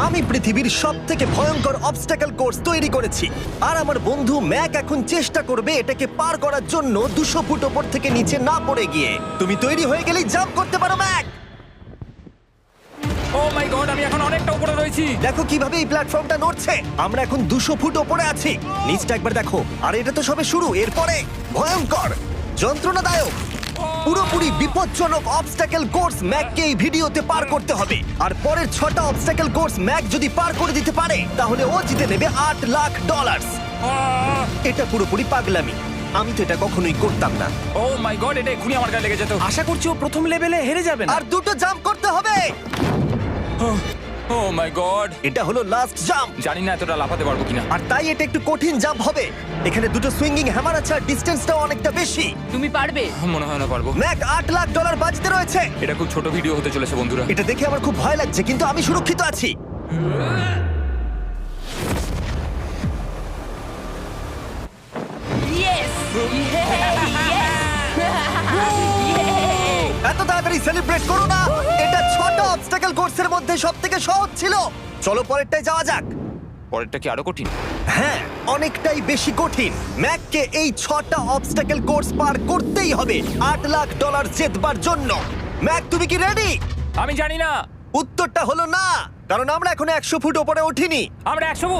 আমি পৃথিবীর সবথেকে ভয়ঙ্কর অবস্টাকল কোর্স তৈরি করেছি আর আমার বন্ধু ম্যাক এখন চেষ্টা করবে এটাকে পার করার জন্য 200 ফুট ওপর থেকে নিচে না পড়ে গিয়ে। তুমি তৈরি হয়ে গেলেই জাম্প করতে পারো ম্যাক। ও মাই গড, আমি এখন অনেকটা উপরে রয়েছি। দেখো কিভাবে এই প্ল্যাটফর্মটা নড়ছে। আমরা এখন 200 ফুট ওপরে আছি। নিচটা একবার দেখো। আর এটা তো সবে শুরু, এরপরে ভয়ঙ্কর, যন্ত্রণাদায়ক, পুরোপুরি বিপজ্জনক অবস্টাকল কোর্স ম্যাককে এই ভিডিওতে পার করতে হবে। আর পরের 6টা অবস্টাকল কোর্স ম্যাক যদি পার করে দিতে পারে তাহলে ও জিতে নেবে $8 লাখ। এটা পুরোপুরি পাগলামি, আমি তো এটা কখনোই করতাম না। ও মাই গড, এটা এক্ষুনি আমার গায়ে লেগে যেত। আশা করছি ও প্রথম লেভেলে হেরে যাবে না। আর 2টো জাম্প করতে হবে। ও মাই গড, এটা হলো লাস্ট জাম্প, জানি না এতটা লাফাতে পারবো কিনা। আর তাই এটা একটু কঠিন জাম্প হবে। এখানে 2টো সুইঙ্গিং হ্যামার আছে আর ডিসটেন্সটাও অনেকটা বেশি। তুমি পারবে। মনে হয় না পারবো। ম্যাক $8 লাখ বাজিতে রয়েছে। এটা খুব ছোট ভিডিও হতে চলেছে বন্ধুরা। এটা দেখে আমার খুব ভয় লাগছে, কিন্তু আমি সুরক্ষিত আছি। ইয়েস এত তাড়াতাড়ি সেলিব্রেট করো না। এটা 6টা অবস্টাকল কোর্সের মধ্যে সবথেকে সহজ ছিল। চলো পরেরটায় যাওয়া যাক। পরেরটা কি আরো কঠিন? হ্যাঁ, অনেকটাই বেশি কঠিন। ম্যাককে এই 6টা অবস্টাকল কোর্স পার করতেই হবে $8 লাখ জেতবার জন্য। ম্যাক, তুমি কি রেডি? আমি জানি না। উত্তরটা হলো না, কারণ আমরা এখনো 100 ফুট ওপরে উঠিনি। আমরা 100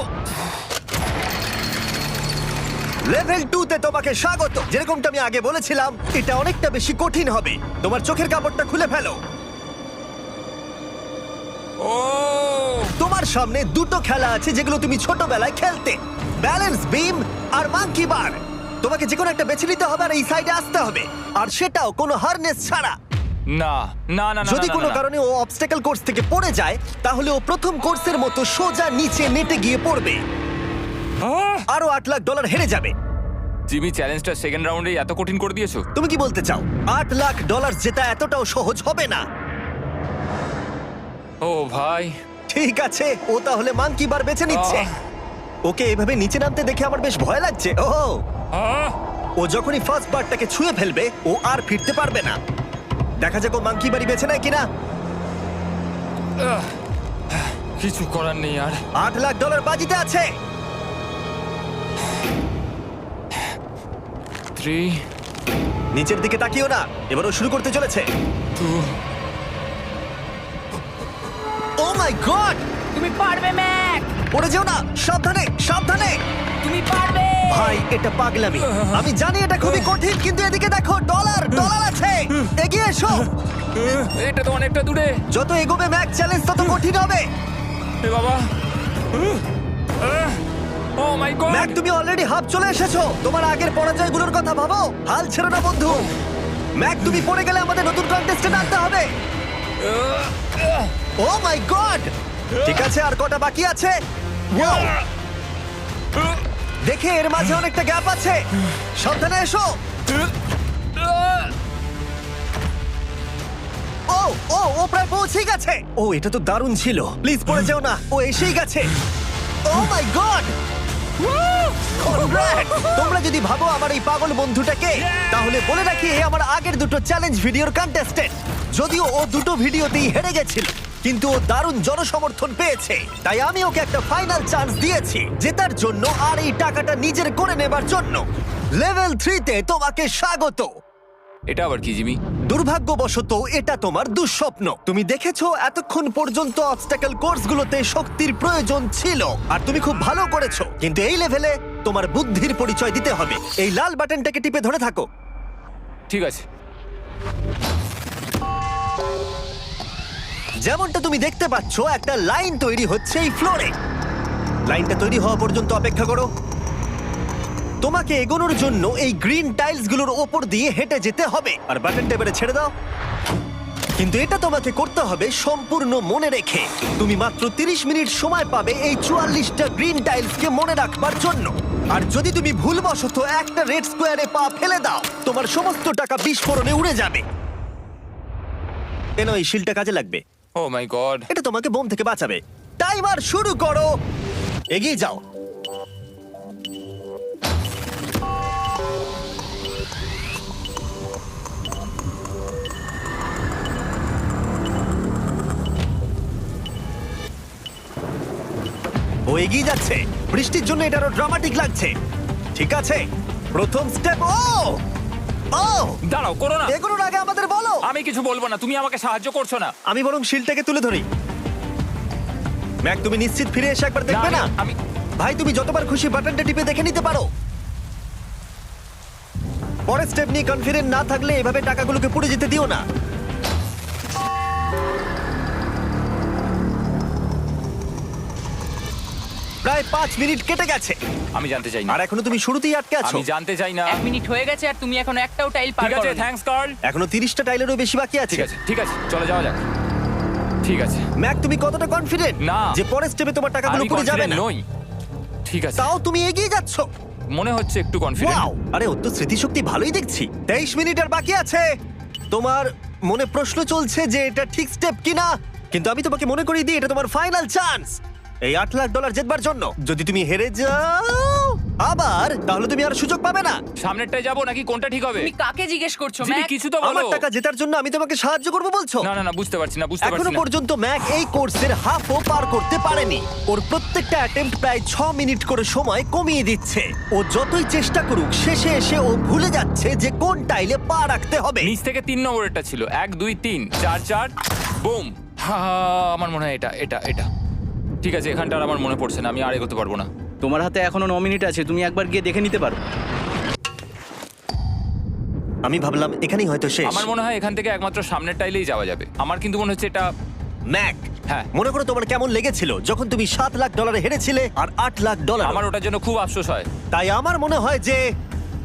লেভেল 2 তে তোমাকে স্বাগত। যেরকমটা আমি আগে বলেছিলাম, এটা অনেকটা বেশি কঠিন হবে। তোমার চোখের কাপড়টা খুলে ফেলো। ও তোমার সামনে 2টো খেলা আছে যেগুলো তুমি ছোটবেলায় খেলতে, ব্যালেন্স বিম আর মাঙ্কি বার। তোমাকে যে কোনো একটা বেছে নিতে হবে আর এই সাইডে আসতে হবে, আর সেটাও কোনো হারনেস ছাড়া। না না না না, যদি না, কোনো না, না। কারণে ও অবস্টাকল কোর্স থেকে পড়ে যায় তাহলে ও প্রথম কোর্সের মতো সোজা নিচে নেটে গিয়ে পড়বে, আহ! আরো $8 লাখ হেরে যাবে। জিমি, চ্যালেঞ্জটা সেকেন্ড রাউন্ডে এত কঠিন করে দিয়েছো। তুমি কি বলতে চাও $8 লাখ জেতা এতটাও সহজ হবে না? ও ভাই, ঠিক আছে, ও তাহলে মাঙ্কি বার বেছে নিচ্ছে। ওকে এভাবে নিচে নামতে দেখে আমার বেশ ভয় লাগছে। ও আহ! ও যখনই ফার্স্ট বারটাকে ছুঁয়ে ফেলবে ও আর ফিরতে পারবে না। দেখা যাক ও মাঙ্কি বাড়ি বেছে নেয় কিনা। আহ! কিছু করার নেই আর। $8 লাখ বাজিতে আছে। 3 নিচের দিকে তাকিও না, এবার ও শুরু করতে চলেছে। 2 ও মাই গড, তুমি পারবে ম্যাক। পড়ে যেও না, সাবধানে সাবধানে। তুমি পারবে। ভাই, এটা পাগলামি। আমি জানি এটা খুবই কঠিন, কিন্তু এদিকে দেখো, ডলার আছে। এগিয়ে এসো। এটা তো অনেকটা দূরে। যত এগোবে ম্যাক চ্যালেঞ্জ তত কঠিন হবে। এ বাবা, ও মাই গড। ম্যাক, তুমি অলরেডি হাফ চলে এসেছো। তোমার আগের পরাজয়গুলোর কথা ভাবো, হাল ছেড়ো না বন্ধু। ম্যাক, তুমি পড়ে গেলে আমাদের নতুন কন্টেস্টেন্ট আনতে হবে। ও মাই গড, ঠিক আছে, আর কটা বাকি আছে? Wow! দেখে এর মাঝে অনেকটা গ্যাপ আছে। সাবধানে এসো। ও ও ও প্রায় পৌঁছে গেছে। ও, এটা তো দারুণ ছিল। প্লিজ পড়ে যেও না, ও এসেই গেছে। ও মাই গড, তোমরা যদি ভাবো আমার এই পাগল বন্ধুটাকে, তাহলে বলে রাখি এ আমার আগের 2টো চ্যালেঞ্জ ভিডিওর কন্টেস্টেন্ট। যদিও ও 2টো ভিডিওতেই হেরে গেছিল, কিন্তু ও দারুণ জনসমর্থন পেয়েছে, তাই আমি ওকে একটা ফাইনাল চান্স দিয়েছি জেতার জন্য আর এই টাকাটা নিজের করে নেবার জন্য। লেভেল 3 তে তোমাকে স্বাগত। এটা আবার কি জিমি? দুর্ভাগ্যবশত এটা তোমার দুঃস্বপ্ন। তুমি দেখেছো এতক্ষণ পর্যন্ত অবস্টাকল কোর্সগুলোতে শক্তির প্রয়োজন ছিল, আর তুমি খুব ভালো করেছো, কিন্তু এই লেভেলে তোমার বুদ্ধির পরিচয় দিতে হবে। এই লাল বাটনটাকে টিপে ধরে থাকো। ঠিক আছে। যেমনটা তুমি দেখতে পাচ্ছ, একটা লাইন তৈরি হচ্ছে এই ফ্লোরে। লাইনটা তৈরি হওয়া পর্যন্ত অপেক্ষা করো। তোমাকে এগোনোর জন্য এই গ্রিন টাইলসগুলোর ওপর দিয়ে হেঁটে যেতে হবে, আর বাটনটা এবারে ছেড়ে দাও। কিন্তু এটা তোমাকে করতে হবে সম্পূর্ণ মনে রেখে। তুমি মাত্র 30 মিনিট সময় পাবে এই 44টা গ্রিন টাইলসকে মনে রাখবার জন্য। আর যদি তুমি ভুলবশত একটা রেড স্কোয়ারে পা ফেলে দাও, তোমার সমস্ত টাকা বিস্ফোরণে উড়ে যাবে। কেন, এই শিলটা কাজে লাগবে। ও মাই গড। এটা তোমাকে বোম থেকে বাঁচাবে। টাইমার শুরু করো, এগিয়ে যাও। ও এগিয়ে যাচ্ছে। বৃষ্টির জন্য এটা আরো ড্রামাটিক লাগছে। ঠিক আছে, প্রথম স্টেপ। ও ও দাঁড়াও, করো না। এগুলোর আগে আমাদের বলো। আমি কিছু বলবো না, তুমি আমাকে সাহায্য করছো না। আমি বরং শিলটাকে তুলে ধরি। ম্যাক, তুমি নিশ্চিত ফিরে এসে একবার দেখবে না? আমি ভাই, তুমি যতবার খুশি বাটনটা টিপে দেখে নিতে পারো। পরের স্টেপ নিয়ে কনফিডেন্ট না থাকলে এভাবে টাকাগুলোকে পুড়ে যেতে দিও না। প্রায় 5 মিনিট কেটে গেছে আমি জানতে চাই না। আর এখনো তুমি শুরুতেই আটকে আছো। আমি জানতে চাই না। 1 মিনিট হয়ে গেছে আর তুমি এখন একটাও টাইল পার ঠিক আছে, করোনি। Thanks Carl. এখনো 30টা টাইলেরও বেশি বাকি আছে। ঠিক আছে, ঠিক আছে, চলে যাওয়া যাক। ঠিক আছে, ম্যাক, তুমি কতটা কনফিডেন্ট না। যে পরের স্টেপে তোমার টাকাগুলো আমি পুড়ে যাবে confident না? নই। ঠিক আছে, তাও তুমি এগিয়ে যাচ্ছ। মনে হচ্ছে একটু কনফিডেন্ট। ওয়াও! আরে ওর তো স্মৃতিশক্তি ভালোই দেখছি। 23 মিনিট আর বাকি আছে। তোমার মনে প্রশ্ন চলছে যে এটা ঠিক স্টেপ কিনা, কিন্তু আমি তোমাকে মনে করিয়ে দিই এটা তোমার ফাইনাল চান্স এই $8 লাখ জেতবার জন্য। যদি তুমি হেরে যাও আবার, তাহলে তুমি আর সুযোগ পাবে না। সামনেরটায় যাবো নাকি কোনটা ঠিক হবে? তুমি কাকে জিজ্ঞেস করছো জিমি, ম্যাক? কিছু তো আমার বলো। টাকা জেতার জন্য আমি তোমাকে সাহায্য করবো বলছো? না না না, বুঝতে পারছি না, বুঝতে পারছি এখনো না। পর্যন্ত ম্যাক এই কোর্সের হাফও পার করতে পারেনি। ওর প্রত্যেকটা অ্যাটেম্প্ট প্রায় 6 মিনিট করে সময় কমিয়ে দিচ্ছে। ও যতই চেষ্টা করুক, শেষে এসে ও ভুলে যাচ্ছে যে কোন টাইলে পা রাখতে হবে। নিচ থেকে 3 নম্বরেরটা ছিল 1 2 3 4 4 বুম। আমার মনে হয় এটা এটা এটা ঠিক আছে। এখানটা আর আমার মনে পড়ছে না, আমি আর এগোতে পারবো না। তোমার হাতে এখনো 9 মিনিট আছে, তুমি একবার গিয়ে দেখে নিতে পারো। আমি ভাবলাম এখানেই হয়তো শেষ। আমার মনে হয় এখান থেকে একমাত্র সামনের টাইলেই যাওয়া যাবে। আমার কিন্তু মনে হচ্ছে এটা। ম্যাক, হ্যাঁ। মনে করো তোমার কেমন লেগেছিল যখন তুমি $7 লাখ হেরেছিলে আর $8 লাখ। আমার ওটার জন্য খুব আফসোস হয়। তাই আমার মনে হয় যে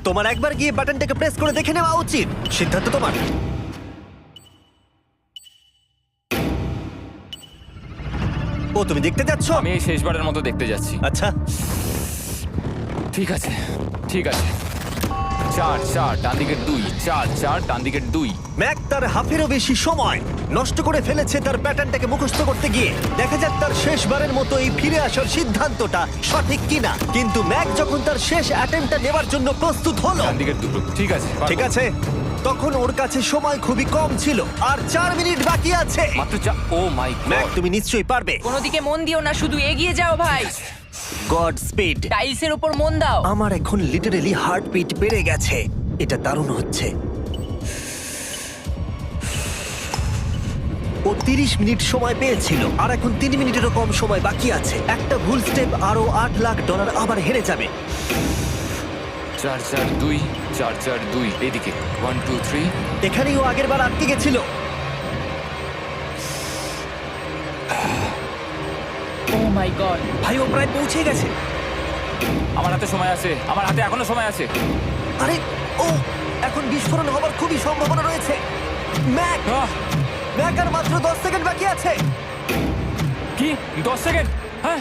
তোমার একবার গিয়ে বাটনটাকে প্রেস করে দেখে নেওয়া উচিত। সিদ্ধান্ত তোমার। ও, তুমি দেখতে যাচ্ছ? আমি এই শেষবারের মতো দেখতে যাচ্ছি। আচ্ছা, ঠিক আছে, ঠিক আছে। 4 4 ডান দিকের 2, 4 4 ডান দিকের 2। ম্যাক তার হাফেরও বেশি সময় নষ্ট করে ফেলেছে তার প্যাটার্নটাকে মুখস্থ করতে গিয়ে। দেখা যাক তার শেষবারের মতো এই ফিরে আসার সিদ্ধান্তটা সঠিক কিনা। কিন্তু ম্যাক যখন তার শেষ অ্যাটেম্পটা নেবার জন্য প্রস্তুত হলো, ডান দিকের 2। ঠিক আছে, ঠিক আছে, তখন ওর কাছে সময় খুবই কম ছিল আর 4 মিনিট বাকি আছে। মাত্র 4। ও মাই ম্যাক, গড। তুমি নিশ্চয়ই পারবে। কোনো দিকে মন দিও না, শুধু এগিয়ে যাও ভাই। God speed. টাইলসের উপর মন দাও। আমার এখন লিটারালি হার্টবিট বেড়ে গেছে। এটা দারুণ হচ্ছে। ও 30 মিনিট সময় পেয়েছিল আর এখন 3 মিনিটেরও কম সময় বাকি আছে। একটা ভুল স্টেপ আরো $8 লাখ আবার হেরে যাবে। 4 4 2 4 4 2 এদিকে 1 2 3। এখানেই ও আগের বার আটকে গেছিল। ও মাই গড। ভাই, ও প্রায় পৌঁছে গেছে। আমার হাতে সময় আছে, আমার হাতে এখনো সময় আছে। আরে, ও এখন বিস্ফোরণ হবার খুবই সম্ভাবনা রয়েছে। ম্যাক, আহ, ম্যাক আর মাত্র 10 সেকেন্ড বাকি আছে। কি 10 সেকেন্ড? হ্যাঁ,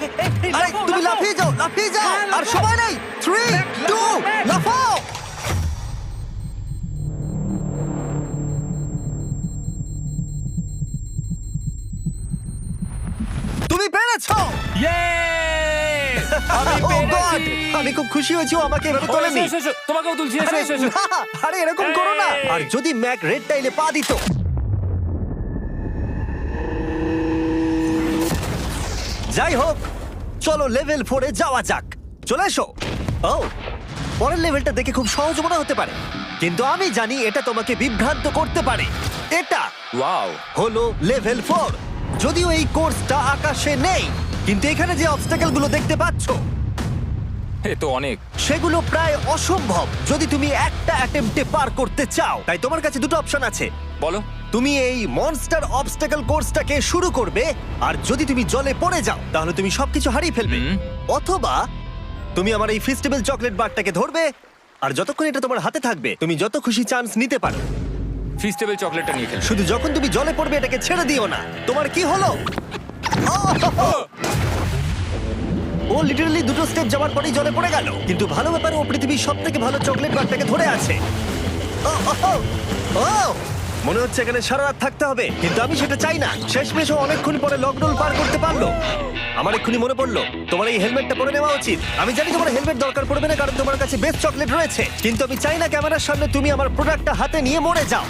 আরে তুমি লাফিয়ে যাও, লাফিয়ে যাও। আর সময় নেই। 3 2 লাফাও। তুমি পেরেছো। Yay! আমি Oh God! পেরেছি। আমি খুব খুশি হয়েছি ও আমাকে এভাবে ও, তোলেনি। এসো, এসো, এসো। তোমাকেও তুলছি, এসো, আরে এসো, এসো। না, আরে এরকম করো না। এই। আর যদি ম্যাক রেড টাইলে পা দিত। যাই হোক, চলো লেভেল 4 এ যাওয়া যাক। চলে এসো। ও, পরের লেভেলটা দেখে খুব সহজ মনে হতে পারে, কিন্তু আমি জানি এটা তোমাকে বিভ্রান্ত করতে পারে। এটা ওয়াও। হলো লেভেল 4। যদিও এই কোর্সটা আকাশে নেই, কিন্তু এখানে যে অবস্টাকেল গুলো দেখতে পাচ্ছো এ তো অনেক। সেগুলো প্রায় অসম্ভব যদি তুমি একটা অ্যাটেম্পটে পার করতে চাও। তাই তোমার কাছে দুটো অপশন আছে। বলো। তুমি এই মনস্টার অবস্টাকেল কোর্সটাকে শুরু করবে, আর যদি তুমি জলে পড়ে যাও তাহলে তুমি সবকিছু হারিয়ে ফেলবে। হুম। অথবা তুমি আমার এই ফেস্টিভ্যাল চকলেট বারটাকে ধরবে, আর যতক্ষণ এটা তোমার হাতে থাকবে তুমি যত খুশি চান্স নিতে পারো। ফিস্টেবল চকলেটটা নিয়ে খেলছি। শুধু যখন তুমি জলে পড়বে এটাকে ছেড়ে দিও না। তোমার কি হলো? ও লিটারালি দুটো স্টেপ যাওয়ার পরেই জলে পড়ে গেল। কিন্তু ভালো ব্যাপার, ও পৃথিবীর সবথেকে ভালো চকলেট বারটাকে ধরে আছে। ও, ও, ও, ও! মনে হচ্ছে এখানে সারা রাত থাকতে হবে, কিন্তু আমি সেটা চাই না। শেষমেশ ও অনেকক্ষণ পরে লকডাউন পার করতে পারলো। আমার এক্ষুনি মনে পড়লো তোমার এই হেলমেটটা পরে নেওয়া উচিত। আমি জানি তোমার হেলমেট দরকার পড়বে না, কারণ তোমার কাছে বেস্ট চকলেট রয়েছে, কিন্তু আমি চাই না ক্যামেরার সামনে তুমি আমার প্রোডাক্টটা হাতে নিয়ে মরে যাও।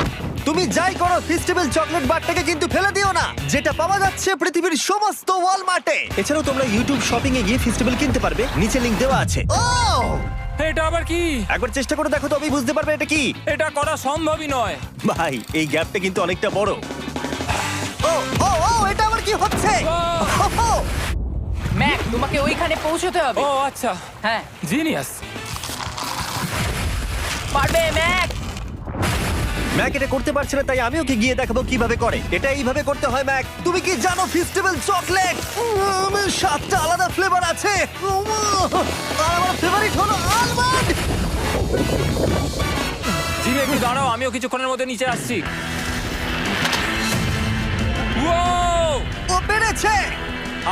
তুমি যাই করো ফেস্টিভ্যাল চকলেট বারটাকে কিন্তু ফেলে দিও না, যেটা পাওয়া যাচ্ছে পৃথিবীর সমস্ত ওয়ালমার্টে। এছাড়াও তোমরা ইউটিউব শপিং এ গিয়ে ফেস্টিভ্যাল কিনতে পারবে, নিচে লিংক দেওয়া আছে। ও এটা আবার কি? একবার চেষ্টা করে দেখো, তবেই বুঝতে পারবে এটা কি। এটা করা সম্ভবই নয়। ভাই এই গ্যাপটা কিন্তু অনেকটা বড়। ও ও ও এটা আবার কি হচ্ছে? ও, ম্যাক, তোমাকে ওইখানে পৌঁছতে হবে। ও আচ্ছা, হ্যাঁ, জিনিয়াস। পারবে ম্যাক। ম্যাক এটা করতে পারছে না, তাই আমি ওকে গিয়ে দেখাবো কিভাবে করে। এটা এইভাবে করতে হয় ম্যাক। তুমি কি জানো ফেস্টিভ্যাল চকলেট 7টা আলাদা ফ্লেভার আছে। আর আমার ফেভারিট হলো আলমন্ড। জিমি একটু দাঁড়াও, আমিও কিছুক্ষণের মধ্যে নিচে আসছি। Wow! ও পেরেছে।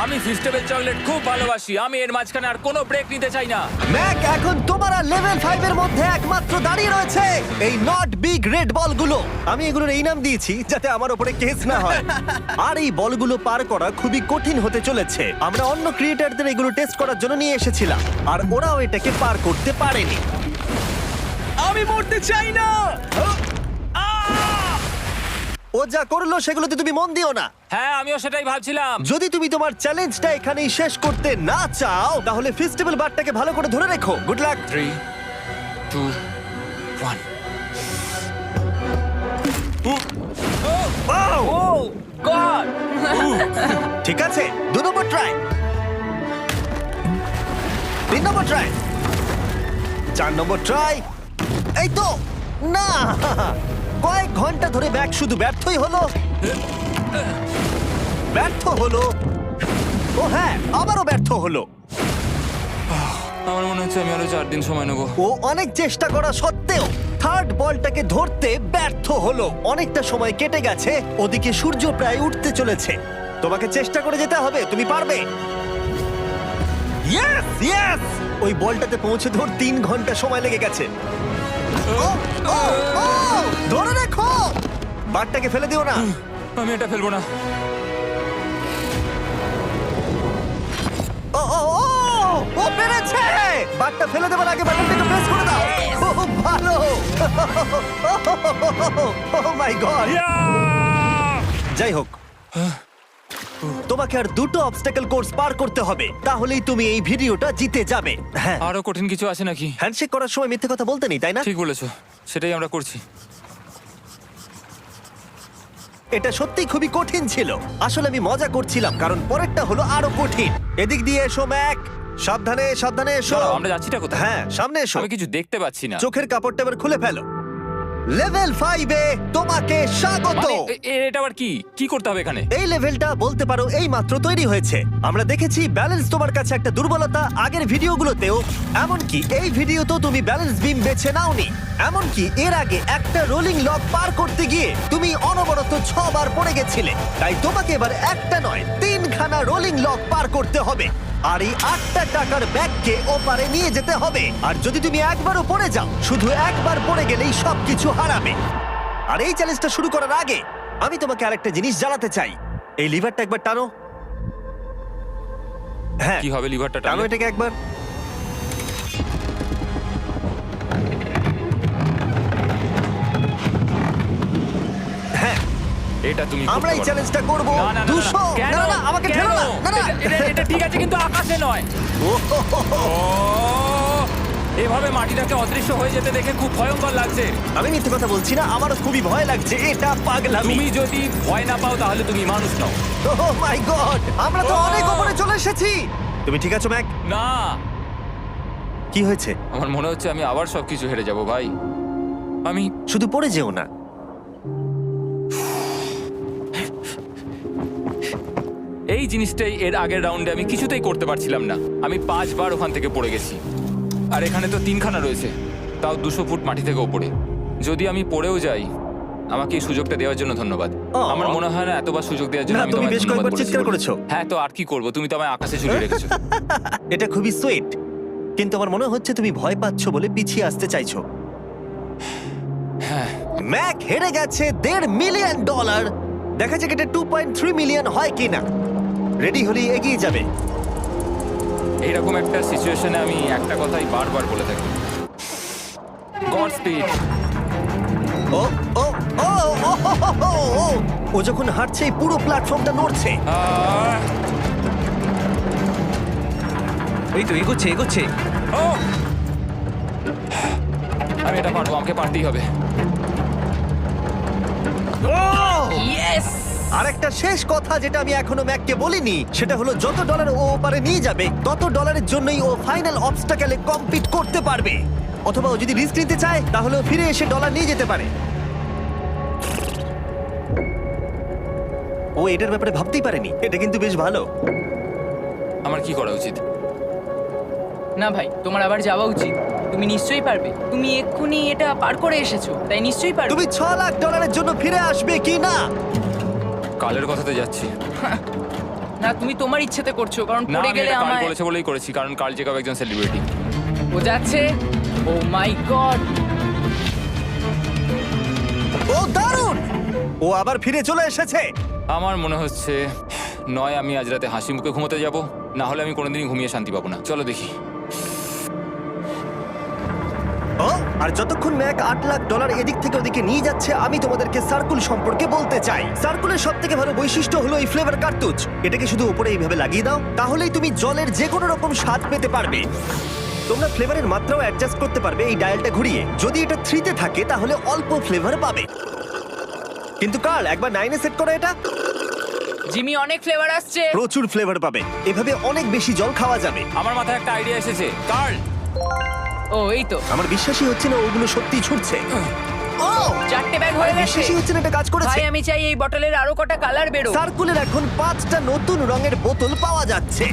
আমি ফেস্টিভ্যাল চকলেট খুব ভালোবাসি। আমি এর মাঝখানে আর কোনো ব্রেক নিতে চাই না। ম্যাক এখন তোমার আর লেভেল 5 এর মধ্যে একমাত্র দাঁড়িয়ে রয়েছে এই নট বিগ রেড বলগুলো। আমি এগুলোর এই নাম দিয়েছি যাতে আমার উপরে কেস না হয়। আর এই বলগুলো পার করা খুবই কঠিন হতে চলেছে। আমরা অন্য ক্রিয়েটরদের এগুলো টেস্ট করার জন্য নিয়ে এসেছিলাম, আর ওরাও এটাকে পার করতে পারেনি। আমি মরতে চাই না। ও যা করলো সেগুলোতে তুমি মন দিও না। হ্যাঁ, আমিও সেটাই ভাবছিলাম। যদি তুমি তোমার চ্যালেঞ্জটা এখানেই শেষ করতে না চাও, তাহলে ফেস্টিভ্যাল বারটাকে ভালো করে ধরে রেখো। Good luck. 3, 2, 1। ও গড! ঠিক আছে, 2 নম্বর ট্রাই, 3 নম্বর ট্রাই, 4 নম্বর ট্রাই। এই তো না, কয়েক ঘন্টা ধরে ব্যাগ শুধু ব্যর্থই হলো, ব্যর্থ হলো। ও হ্যাঁ, আবারও ব্যর্থ হলো। আমার মনে হচ্ছে আমি আরো 4 দিন সময় নেবো। ও অনেক চেষ্টা করা সত্ত্বেও থার্ড বলটাকে ধরতে ব্যর্থ হলো। অনেকটা সময় কেটে গেছে, ওদিকে সূর্য প্রায় উঠতে চলেছে। তোমাকে চেষ্টা করে যেতে হবে, তুমি পারবে। ইয়েস ইয়েস, ওই বলটাতে পৌঁছে ধর 3 ঘন্টা সময় লেগে গেছে। ও, ও, ও, ধরে রাখো, বারটাকে ফেলে দিও না। আমি এটা ফেলবো না। ও ও ও, ও পেরেছে। বারটা ফেলে দেবার আগে বাটনটাকে প্রেস করে দাও। খুব ভালো। ও মাই গড। যাই হোক, তোমাকে আর 2টো অবস্টাকেল কোর্স পার করতে হবে, তাহলেই তুমি এই ভিডিওটা জিতে যাবে। হ্যাঁ, আরো কঠিন কিছু আছে নাকি? হ্যান্ডশেক করার সময় মিথ্যে কথা বলতে নেই, তাই না? ঠিক বলেছো, সেটাই আমরা করছি। এটা সত্যি খুবই কঠিন ছিল। আসলে আমি মজা করছিলাম, কারণ পরেরটা হলো আরো কঠিন। এদিক দিয়ে এসো ম্যাক, সাবধানে সাবধানে এসো। দাঁড়াও, আমরা যাচ্ছিটা কোথায়? হ্যাঁ, সামনে এসো। আমি কিছু দেখতে পাচ্ছি না। চোখের কাপড়টা এবার খুলে ফেলো। লেভেল 5 এ তোমাকে স্বাগত। মানে, এটা আবার কি? কি করতে হবে এখানে? এই লেভেলটা বলতে পারো এই মাত্র তৈরি হয়েছে। আমরা দেখেছি ব্যালেন্স তোমার কাছে একটা দুর্বলতা আগের ভিডিওগুলোতেও, এমনকি এই ভিডিওতেও তুমি ব্যালেন্স বিম বেছে নাওনি। এমনকি এর আগে একটা রোলিং লক পার করতে গিয়ে তুমি অনবরত 6 বার পড়ে গেছিলে। তাই তোমাকে এবার একটা নয় 3খানা রোলিং লক পার করতে হবে, আর এই 8টা টাকার ব্যাগকে ওপারে নিয়ে যেতে হবে। আর যদি তুমি একবারও পড়ে যাও, শুধু একবার পড়ে গেলেই সবকিছু হারাবে। আর এই চ্যালেঞ্জটা শুরু করার আগে আমি তোমাকে আরেকটা জিনিস জানাতে চাই। এই লিভারটা একবার টানো। হ্যাঁ, কি হবে লিভারটা টানো টানলে? এটাকে একবার। হ্যাঁ, এটা তুমি আমরা করতে এই পারো। চ্যালেঞ্জটা করব। না, না, না, না, 200। কেন? না না, আমাকে কেন? ঠেলো না। না না, এটা ঠিক আছে, কিন্তু আকাশে নয়। ও, হো, হো, হো। ও, এভাবে মাটিটাকে অদৃশ্য হয়ে যেতে দেখে খুব ভয়ঙ্কর লাগছে। আমি মিথ্যে কথা বলছি না, আমারও খুবই ভয় লাগছে। এটা পাগলামি। তুমি যদি ভয় না পাও তাহলে তুমি মানুষ নও। ও মাই গড, আমরা তো Oh! অনেক উপরে চলে এসেছি। তুমি ঠিক আছো ম্যাক? না, কি হয়েছে? আমার মনে হচ্ছে আমি আবার সবকিছু হেরে যাব ভাই। আমি শুধু পড়ে যেও না। এই জিনিসটাই এর আগের রাউন্ডে আমি কিছুতেই করতে পারছিলাম না। আমি 5 বার ওখান থেকে পড়ে গেছি, আর এখানে তো 3খানা রয়েছে, তাও 200 ফুট মাটি থেকে ওপরে। যদি আমি পড়েও যাই, আমাকে এই সুযোগটা দেওয়ার জন্য ধন্যবাদ। আমার মনে হয় না এতবার সুযোগ দেওয়ার জন্য না, আমি তুমি তোমায় বেশ ধন্যবাদ কয়েকবার বলেছি চিৎকার বলে। করেছো। হ্যাঁ, তো আর কি করব, তুমি তো আমায় আকাশে ঝুলিয়ে রেখেছো। এটা খুবই সুইট, কিন্তু আমার মনে হচ্ছে তুমি ভয় পাচ্ছ বলে পিছিয়ে আসতে চাইছো। হ্যাঁ, ম্যাক হেরে গেছে $1.5 মিলিয়ন। দেখা যাক এটা 2.3 মিলিয়ন হয় কিনা। রেডি হলে এগিয়ে যাবে। এইরকম একটা সিচুয়েশনে আমি একটা কথাই বারবার বলে থাকি, গড স্পিড। ও ও ও ও হো হো হো, ও! ও যখন হাঁটছে এই পুরো প্ল্যাটফর্মটা নড়ছে। আহ, এই তো এগোচ্ছে এগোচ্ছে। ও! আমি এটা পারবো, আমাকে পারতেই হবে। ইয়েস! আর একটা শেষ কথা যেটা আমি এখনো ম্যাককে বলিনি, সেটা হলো যত ডলার ও ওপারে নিয়ে যাবে তত ডলারের জন্যই ও ফাইনাল অবস্টাকেলে কমপ্লিট করতে পারবে। অথবা ও যদি রিস্ক নিতে চায় তাহলে ও ফিরে এসে ডলার নিয়ে যেতে পারে। ও এটার ব্যাপারে ভাবতেই পারেনি। এটা কিন্তু বেশ ভালো। আমার কি করা উচিত? না ভাই, তোমার আবার যাওয়া উচিত। তুমি নিশ্চয়ই পারবে। তুমি এক্ষুনি এটা পার করে এসেছো, তাই নিশ্চয়ই পারবে। তুমি $6 লাখ জন্য ফিরে আসবে কি না? কালের কথাতে যাচ্ছি। না, তুমি তোমার ইচ্ছেতে করছো, কারণ না, পড়ে আমি গেলে এটা কাল আমায়। বলেছে বলেই করেছি, কারণ কাল জেকব একজন সেলিব্রিটি। ও যাচ্ছে। ও মাই গড! ও দারুণ! ও আবার ফিরে চলে এসেছে। আমার মনে হচ্ছে নয় আমি আজ রাতে হাসি মুখে ঘুমোতে যাব, না হলে আমি কোনোদিনই ঘুমিয়ে শান্তি পাবো না। চলো দেখি। ও, আর যতক্ষণ ম্যাক $8 লাখ এদিক থেকে ওদিকে নিয়ে যাচ্ছে, আমি তোমাদেরকে সার্কুল সম্পর্কে বলতে চাই। সার্কুলের সব থেকে ভালো বৈশিষ্ট্য হলো এই ফ্লেভার কার্তুজ। এটাকে শুধু উপরে এইভাবে লাগিয়ে দাও, তাহলেই তুমি জলের যে কোনো রকম স্বাদ পেতে পারবে। তোমরা ফ্লেভারের মাত্রাও অ্যাডজাস্ট করতে পারবে এই ডায়ালটা ঘুরিয়ে। যদি এটা 3-তে থাকে তাহলে অল্প ফ্লেভার পাবে, কিন্তু কাল একবার 9-এ সেট করো এটা, জিমি, অনেক ফ্লেভার আসছে। প্রচুর ফ্লেভার পাবে। এভাবে অনেক বেশি জল খাওয়া যাবে। আমার মাথায় একটা আইডিয়া এসেছে। কার্ল, ও এই তো, আমার বিশ্বাসই হচ্ছে না ওগুলো সত্যিই ছুটছে। ও, 4টে ব্যাগ হয়ে গেছে। বিশ্বাসই হচ্ছে না এটা কাজ করেছে। ভাই, আমি চাই এই বটলের আরো কটা কালার বেরো। সার্কুলের এখন 5টা নতুন রঙের বোতল পাওয়া যাচ্ছে।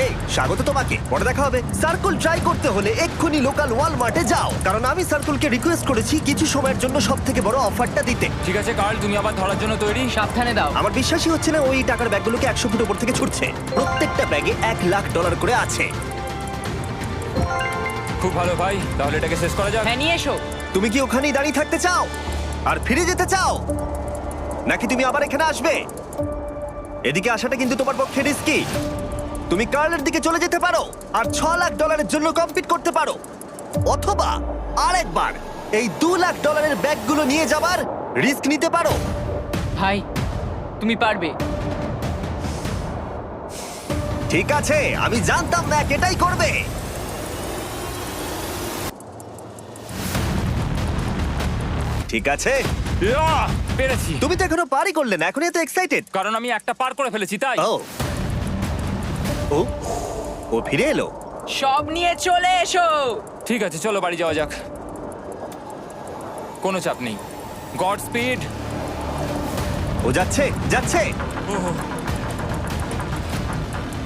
এই, স্বাগত তোমাকে। পরে দেখা হবে। সার্কুল ট্রাই করতে হলে এক্ষুনি লোকাল ওয়ালমার্টে যাও, কারণ আমি সার্কুলকে রিকোয়েস্ট করেছি কিছু সময়ের জন্য সবথেকে বড় অফারটা দিতে। ঠিক আছে কার্ল, তুমি আবার ধরার জন্য তৈরি? সাবধানে দাও। আমার বিশ্বাসই হচ্ছে না ওই টাকার ব্যাগগুলোকে 100 ফুট উপর থেকে ছুটছে। প্রত্যেকটা ব্যাগে $1 লাখ করে আছে। খুব ভালো ভাই, তাহলে এটাকে শেষ করা যাক। হ্যাঁ, নিয়ে এসো। তুমি কি ওখানেই দাঁড়িয়ে থাকতে চাও আর ফিরে যেতে চাও, নাকি তুমি আবার এখানে আসবে? এদিকে আসাটা কিন্তু তোমার পক্ষে রিস্কি। তুমি কার্লের দিকে চলে যেতে পারো আর $6 লাখ জন্য কম্পিট করতে পারো, অথবা আরেকবার এই $2 লাখ ব্যাগগুলো নিয়ে যাবার রিস্ক নিতে পারো। ভাই, তুমি পারবে। ঠিক আছে, আমি জানতাম ম্যাক এটাই করবে। ঠিক আছে, ইয়াহ! পেরেছি, তুমি তো এখনো পারি করলে না, এখন এত এক্সাইটেড। কারণ আমি একটা পার করে ফেলেছি তাই। ও ও ও ফিরে এলো। সব নিয়ে চলে এসো। ঠিক আছে, চলো বাড়ি যাওয়া যাক। কোনো চাপ নেই। God speed. ও যাচ্ছে যাচ্ছে।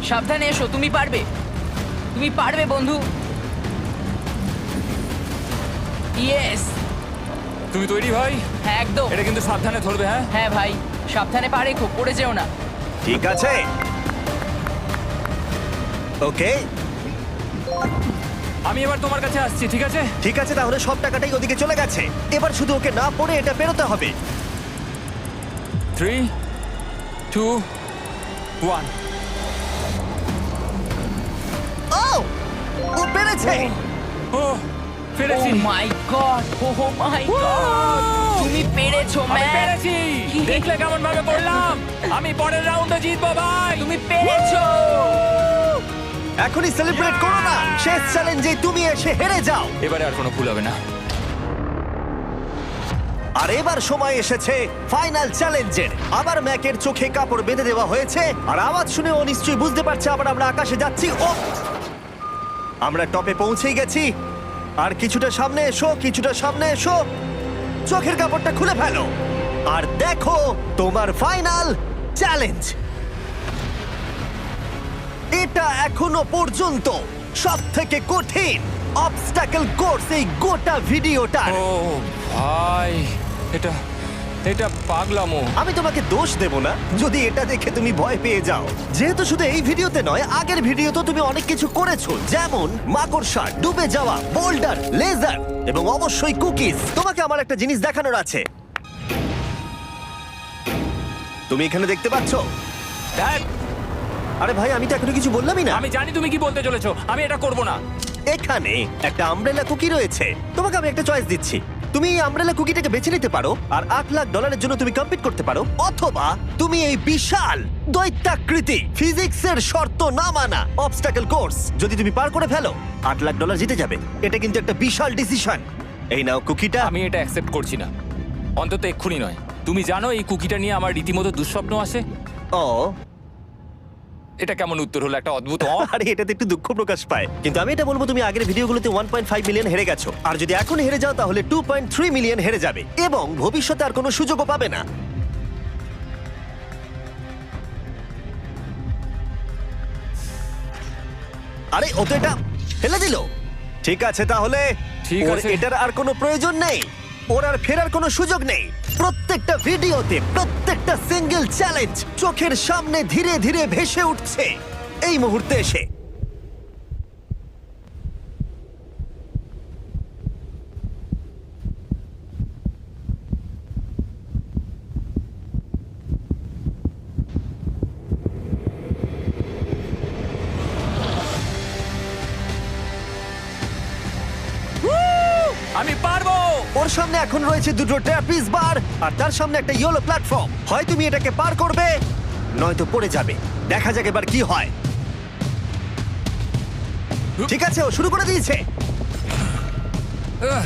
সাবধানে এসো, তুমি পারবে। তুমি পারবে বন্ধু। ইয়েস! তুমি তৈরি ভাই? হ্যাঁ, একদম। এটা কিন্তু সাবধানে ধরবে, হ্যাঁ? হ্যাঁ ভাই, সাবধানে পারে, খুব পড়ে যেও না। ঠিক আছে, ওকে আমি এবার তোমার কাছে আসছি, ঠিক আছে? ঠিক আছে, তাহলে সব টাকাটাই ওদিকে চলে গেছে। এবার শুধু ওকে না পড়ে এটা পেরোতে হবে। 3, 2, 1। ও ও পেরেছে। ও পেরেছি। ও my god! O my god! তুমি পেরেছো, আমি ম্যাক! পেরেছি। দেখলে কেমন ভাবে পড়লাম? আমি পরের রাউন্ডে জিতবো ভাই। তুমি পেরেছো! এখনই সেলিব্রেট করো না, শেষ চ্যালেঞ্জে তুমি এসে হেরে যাও। এবারে আর কোনো ভুল হবে না। আর এবার সময় এসেছে ফাইনাল চ্যালেঞ্জের। আবার ম্যাকের চোখে কাপড় বেঁধে দেওয়া হয়েছে, আর আওয়াজ শুনে ও নিশ্চয়ই বুঝতে পারছে আবার আমরা আকাশে যাচ্ছি। ও, আমরা টপে পৌঁছেই গেছি। আর কিছুটা সামনে এসো, কিছুটা সামনে এসো। চোখের কাপড়টা খুলে ফেলো আর দেখো তোমার ফাইনাল চ্যালেঞ্জ। এটা এখনো পর্যন্ত সবথেকে কঠিন অবস্টাকেল কোর্স এই গোটা ভিডিওটা। ও ভাই, এটা এটা পাগলামো। আমি তোমাকে দোষ দেব না যদি এটা দেখে তুমি ভয় পেয়ে যাও, যেহেতু শুধু এই ভিডিওতে নয়, আগের ভিডিওতে তুমি অনেক কিছু করেছো, যেমন মাকড়সা, ডুবে যাওয়া, বোল্ডার, লেজার এবং অবশ্যই কুকিজ। তোমাকে আমার একটা জিনিস দেখানোর আছে। তুমি এখানে দেখতে পাচ্ছ? দেখ, আরে ভাই, আমি তো এখনো কিছু বললামই না। আমি জানি তুমি কি বলতে চলেছো। আমি এটা করব না। এখানে একটা আমব্রেলা কুকি রয়েছে। তোমাকে আমি একটা চয়েস দিচ্ছি, তুমি এই আমব্রেলা কুকিটাকে বেছে নিতে পারো আর $8 লাখ জন্য তুমি কম্পিট করতে পারো, অথবা তুমি এই বিশাল দৈত্যাকৃতি ফিজিক্সের শর্ত না মানা অবস্টাকল কোর্স যদি তুমি পার করে ফেলো, $8 লাখ জিতে যাবে। এটা কিন্তু একটা বিশাল ডিসিশন। এই নাও কুকিটা। আমি এটা অ্যাকসেপ্ট করছি না, অন্তত এক্ষুনি নয়। তুমি জানো এই কুকিটা নিয়ে আমার রীতিমতো দুঃস্বপ্ন আসে। ও এটা কেমন উত্তর হলো, একটা অদ্ভুত আরে এটাতে একটু দুঃখ প্রকাশ পায়, কিন্তু আমি এটা বলবো তুমি আগের ভিডিওগুলোতে 1.5 মিলিয়ন হেরে গেছো, আর যদি এখন হেরে যাও তাহলে 2.3 মিলিয়ন হেরে যাবে এবং ভবিষ্যতে আর কোনো সুযোগও পাবে না। আরে ও তো এটা ফেলে দিল। ঠিক আছে তাহলে ঠিক ওর আছে। এটার আর কোনো প্রয়োজন নেই, ওর আর ফেরার কোনো সুযোগ নেই। প্রত্যেকটা ভিডিওতে প্রত্যেকটা সিঙ্গেল চ্যালেঞ্জ চোখের সামনে ধীরে ধীরে ভেসে উঠছে এই মুহূর্তে এসে। আমি পারবো। ওর সামনে এখন রয়েছে দুটো ট্র্যাপিজ বার আর তার সামনে একটা ইয়েলো প্ল্যাটফর্ম। হয় তুমি এটাকে পার করবে নয়তো পড়ে যাবে। দেখা যাক এবার কি হয়। ঠিক আছে, ও শুরু করে দিয়েছে। আহ,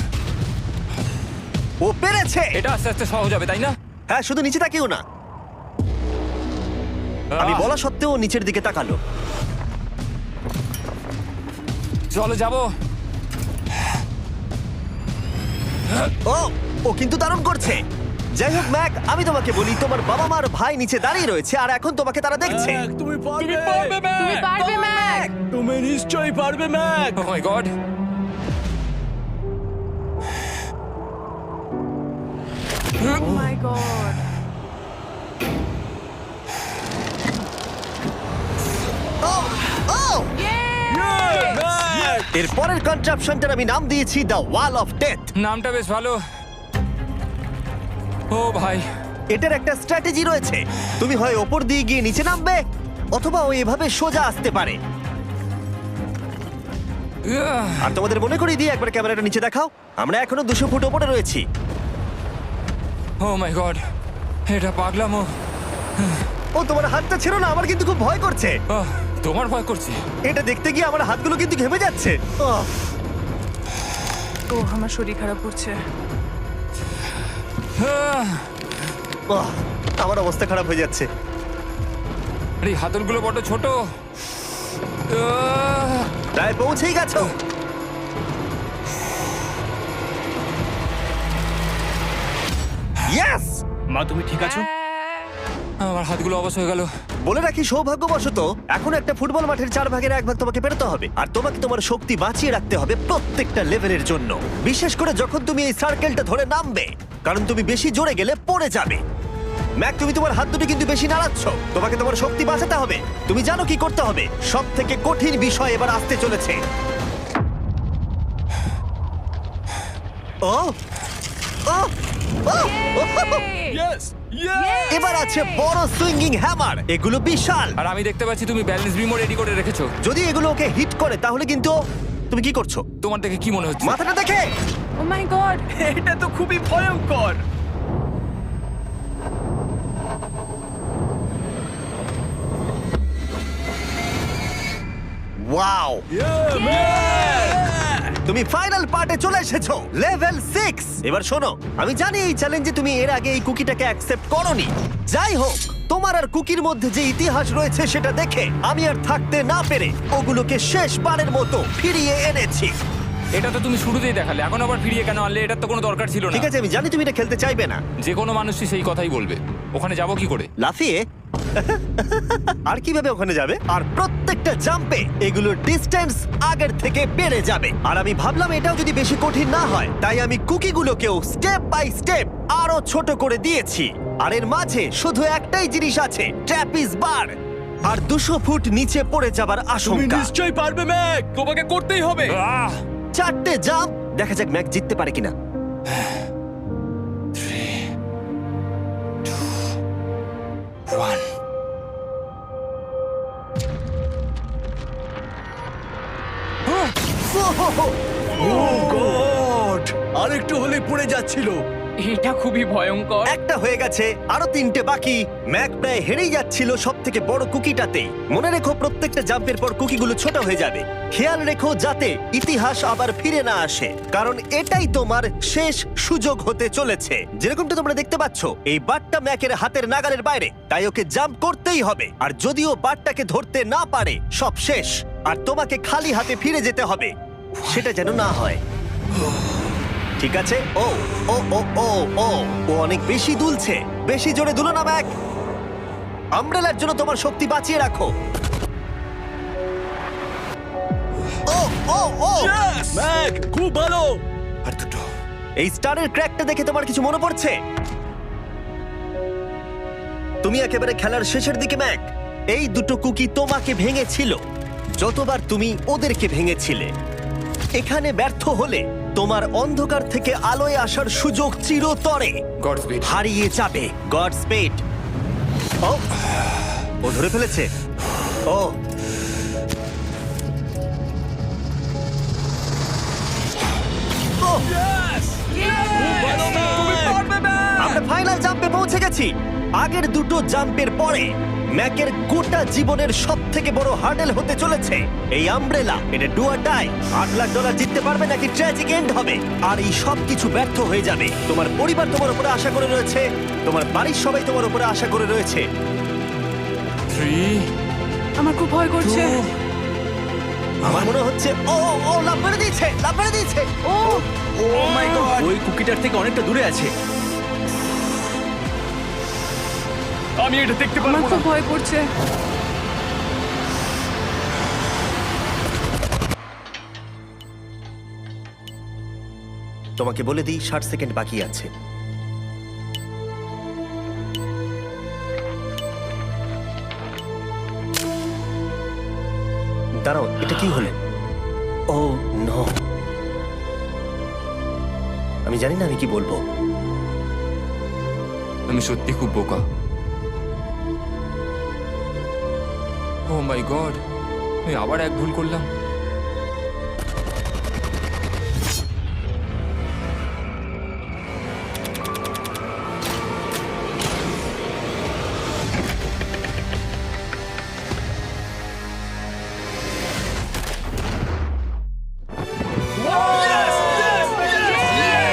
ও পেরেছে। এটা আস্তে আস্তে সহজ হবে, তাই না? হ্যাঁ, শুধু নিচে তাকিও না। আমি বলা সত্ত্বেও ও নিচের দিকে তাকালো। চলো যাবো। ও ও কিন্তু দারুণ করছে। যাই হোক ম্যাক, আমি তোমাকে বলি তোমার বাবা মার ভাই নিচে দাঁড়িয়ে রয়েছে আর এখন তোমাকে তারা দেখছে। তুমি পারবে তুমি পারবে ম্যাক। তুমি নিশ্চয়ই পারবে Mac. Oh my god. Oh my god. ও ও এর পরের কনট্রাপশনটার আমি নাম দিয়েছি দ্য ওয়াল অফ ডেথ। নামটা বেশ ভালো। ও ভাই, এটার একটা স্ট্র্যাটেজি রয়েছে। তুমি হয় ওপর দিয়ে গিয়ে নিচে নামবে, অথবা ও এভাবে সোজা আসতে পারে। আর তোমাদের মনে করিয়ে দিয়ে একবার ক্যামেরাটা নিচে দেখাও। আমরা এখনো 200 ফুট ওপরে রয়েছি। ও মাই গড, এটা পাগলামো। ও তোমার হাতটা ছিল না, আমার কিন্তু খুব ভয় করছে। তোমার ভয় করছে? এটা দেখতে গিয়ে আমার হাতগুলো কিন্তু ঘেমে যাচ্ছে। ও আমার শরীর খারাপ করছে। আমার অবস্থা খারাপ হয়ে যাচ্ছে। আরে হাতলগুলো বড় ছোট। প্রায় পৌঁছেই গেছো। ইয়েস! মা তুমি ঠিক আছো? আমার হাতগুলো অবশ হয়ে গেল। বলে রাখি, সৌভাগ্যবশত এখন একটা ফুটবল মাঠের 4/1 তোমাকে পেরোতে হবে, আর তোমাকে তোমার শক্তি বাঁচিয়ে রাখতে হবে প্রত্যেকটা লেভেলের জন্য, বিশেষ করে যখন তুমি এই সার্কেলটা ধরে নামবে, কারণ তুমি বেশি জোরে গেলে পড়ে যাবে। ম্যাক, তুমি তোমার হাত দুটো কিন্তু বেশি নাড়াচ্ছ। তোমাকে তোমার শক্তি বাঁচাতে হবে। তুমি জানো কি করতে হবে। সব থেকে কঠিন বিষয় এবার আসতে চলেছে। ও ও ও! ইয়েস এবার আছে বড় সুইঙ্গিং হ্যামার। এগুলো বিশাল। আর আমি দেখতে পাচ্ছি তুমি ব্যালেন্স বিমও রেডি করে রেখেছো। যদি এগুলো ওকে হিট করে তাহলে কিন্তু তুমি কি করছো? তোমার দেখে কি মনে হচ্ছে? মাথাটা দেখে। ও মাই গড। এটা তো খুবই ভয়ঙ্কর। ওয়াও! তুমি ফাইনাল পার্টে চলে এসেছো, লেভেল 6। এবার শোনো, আমি জানি এই চ্যালেঞ্জে তুমি এর আগে এই কুকিটাকে অ্যাকসেপ্ট করোনি। যাই হোক, তোমার আর কুকির মধ্যে যে ইতিহাস রয়েছে সেটা দেখে আমি আর থাকতে না পেরে ওগুলোকে শেষবারের মতো ফিরিয়ে এনেছি। এটা তো তুমি শুরুতেই দেখালে, এখন আবার ফিরিয়ে কেন আনলে? এটার তো কোনো দরকার ছিল না। ঠিক আছে, আমি জানি তুমি এটা খেলতে চাইবে না। যে কোনো মানুষই সেই কথাই বলবে। ওখানে যাবো কি করে? লাফিয়ে? আর কিভাবে ওখানে যাবে? আর প্রত্যেকটা জাম্পে এগুলোর ডিস্টেন্স আগের থেকে বেড়ে যাবে। আর আমি ভাবলাম এটাও যদি বেশি কঠিন না হয়, তাই আমি কুকিগুলোকেও স্টেপ বাই স্টেপ আরো ছোট করে দিয়েছি। আর এর মাঝে শুধু একটাই জিনিস আছে, ট্র্যাপিজ বার। আর 200 ফুট নিচে পড়ে যাবার তুমি আশঙ্কা। নিশ্চয়ই পারবে ম্যাক। তোমাকে করতেই হবে। 4টে জাম্প। দেখা যাক ম্যাক জিততে পারে কিনা। 1 ওহ! ও গড! আরেকটু হলে পড়ে যাচ্ছিল। এটা খুবই ভয়ঙ্কর। একটা হয়ে গেছে, আরো 3টে বাকি। ম্যাক প্রায় হেরেই যাচ্ছিল সব থেকে বড় কুকিটাতে। মনে রেখো প্রত্যেকটা জাম্পের পর কুকিগুলো ছোট হয়ে যাবে। খেয়াল রেখো যাতে ইতিহাস আবার ফিরে না আসে, কারণ এটাই তোমার শেষ সুযোগ হতে চলেছে। যেরকমটা তোমরা দেখতে পাচ্ছ, এই বারটা ম্যাকের হাতের নাগালের বাইরে, তাই ওকে জাম্প করতেই হবে। আর যদিও বারটাকে ধরতে না পারে, সব শেষ। আর তোমাকে খালি হাতে ফিরে যেতে হবে, সেটা যেন না হয়। ঠিক আছে, ও ও ও ও ও ও অনেক বেশি দুলছে। বেশি জোরে দুলো না ম্যাক। আমব্রেলার জন্য তোমার শক্তি বাঁচিয়ে রাখো। ও ও ও ম্যাক, খুব ভালো। আর দুটো। এই স্টারের ক্র্যাকটা দেখে তোমার কিছু মনে পড়ছে? তুমি একেবারে খেলার শেষের দিকে ম্যাক। এই দুটো কুকি তোমাকে ভেঙেছিল যতবার তুমি ওদেরকে ভেঙেছিলে। এখানে ব্যর্থ হলে তোমার অন্ধকার থেকে আলোয় আসার সুযোগ চিরতরে গড স্পিড। হারিয়ে যাবে। God speed. ও ও ধরে ফেলেছে। ও ও, আমরা ফাইনাল জাম্পে পৌঁছে গেছি। আগের দুটো জাম্পের পরে ম্যাকের গোটা জীবনের সব থেকে বড় হার্ডেল হতে চলেছে এই আমব্রেলা। এটা ডু অর ডাই। $8 লাখ জিততে পারবে নাকি ট্র্যাজিক এন্ড হবে। আর এই সব কিছু ব্যর্থ হয়ে যাবে। তোমার পরিবার তোমার উপরে আশা করে রয়েছে, তোমার বাড়ির সবাই তোমার উপরে আশা করে রয়েছে। 3, আমার খুব ভয় করছে। 2, আমার মনে হচ্ছে ও ও, ও লাফ মেরে দিয়েছে, লাফ মেরে দিয়েছে। ও ও মাই গড, ওই কুকিটার থেকে অনেকটা দূরে আছে। আমি এটা দেখতে আমার পারবো না। খুব ভয় করছে। তোমাকে বলে দিই 60 সেকেন্ড বাকি আছে। দাঁড়াও, এটা কি হলো? ও নো, আমি জানি না আমি কি বলবো। আমি সত্যি খুব বোকা। ও মাই গড, আমি আবার এক ভুল করলাম।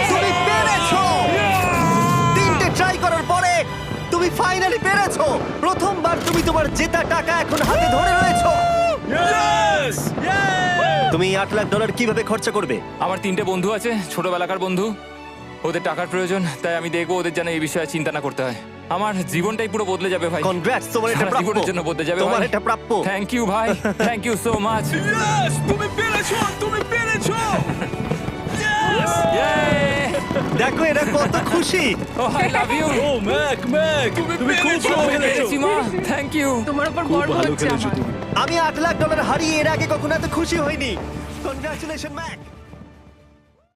তুমি পেরেছো! 3টে ট্রাই করার পরে তুমি ফাইনালি পেরেছো। প্রথমবার তুমি তোমার জেতা টাকা এখন হাতে ধরে রয়েছো। তুমি $8 লাখ কিভাবে খরচা করবে? আমার 3টে বন্ধু আছে, ছোটবেলাকার বন্ধু। ওদের টাকার প্রয়োজন, তাই আমি দেখবো ওদের যেন এই বিষয়ে চিন্তা না করতে হয়। আমার জীবনটাই পুরো বদলে যাবে ভাই। কনগ্রাটস, তোমার এটা সারা প্রাপ্য। জীবনের জন্য বদলে যাবে তোমার ভাই। এটা প্রাপ্য। থ্যাংক ইউ ভাই, থ্যাংক ইউ সো মাচ। তুমি পেরেছো, তুমি পেরেছো। দেখো এরা কত খুশি। Oh I love you. Oh Mac, Mac, তুমি খুব ভালো খেলেছো। মা, থ্যাংক ইউ। তোমার উপর গর্ব হচ্ছে আমার। আমি $8 লাখ হারিয়ে এর আগে কখনো এত খুশি হইনি। Congratulation Mac.